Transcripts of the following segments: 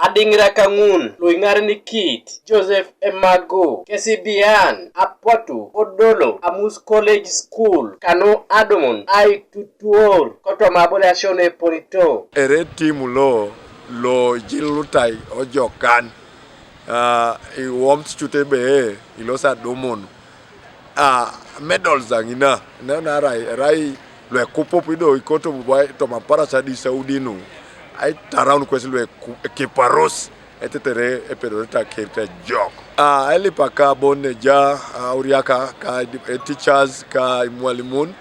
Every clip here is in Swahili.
Adingra Kangun, Luingar Nikit, Joseph Emago, Kesibian, Apotu, Odolo, Amus College School, Kano Adomon, I Tutuor, Kotomabole Ashone Polito. Ere timu lo jilutai ojokan. I want to be ilosa domon. Medals angina. Na rai lo kupo pido ikoto bubai to mapara sadi Saudino. Ai taround kwesi lo keparos etetere epedota kete jok. Eli paka bonne ja uriaka ka teachers ka mwalimun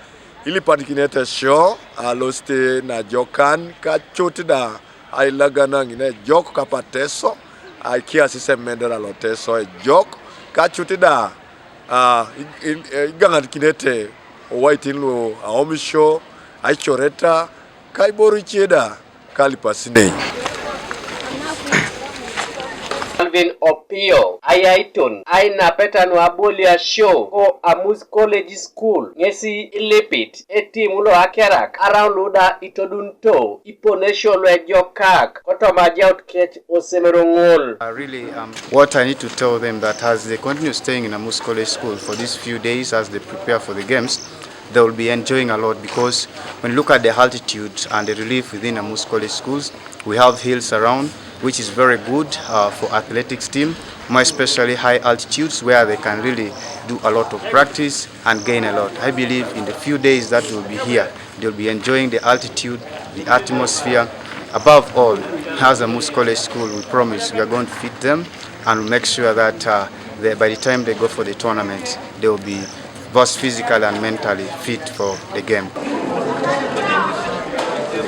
ili patikinete show loste na jokan ka chotida ai lagana ngine jok ka pateso ai kia sise mendera lo teso jok ka chotida iganga kinete white lo aomisho ai choreta kai boru cheda kali pasine Alvin Opio, Ayaiton, Aina Petano Abolia Show, ko Amus College School, Ngesi Ilepit, Eti Mulo Akerak, Around Luda Itodunto, Iponesho Lwejokak, Kotoma Jout Kech Osemerongol. Really, what I need to tell them that as they continue staying in Amus College School for these few days as they prepare for the games, they will be enjoying a lot because when you look at the altitude and the relief within Amus College schools, we have hills around, which is very good for athletics team, more especially high altitudes where they can really do a lot of practice and gain a lot. I believe in the few days that will be here, they'll be enjoying the altitude, the atmosphere. Above all, as Amus College School, we promise we are going to feed them and make sure that by the time they go for the tournament, they will be both physically and mentally fit for the game.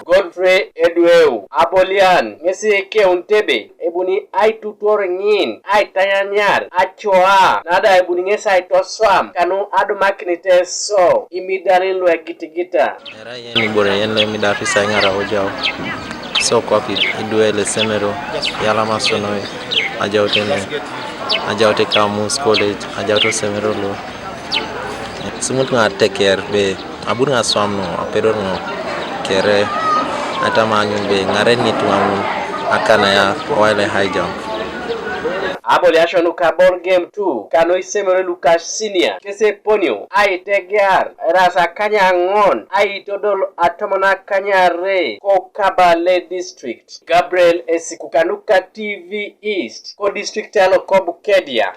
Godfrey Edweu, Abolian, Ngesi Keuntebe, Ebuni ai tutor ngin, ai tanyanyar, achoa, nada ebuni ngesa ai toswam, kanu adumakini Teso, imidari lwe gitigita. Era yeni bore yenle midari saingara ojao. So kwapi iduele semero, yala masonoi, ajaute Kamus College, ajauto semero lo. Sumut nga teker be, abun nga swam no, apedor no, kere, atamanyun be ngareni tuamun akana ya wale high jump. Aboli ashonu kabor game 2 kano isemere Lucas Senior kese ponyo ai tegar rasa kanya ngon ai todol atomana kanya re ko Kabale district Gabriel Esikukanuka TV East ko district alo ko Bukedia.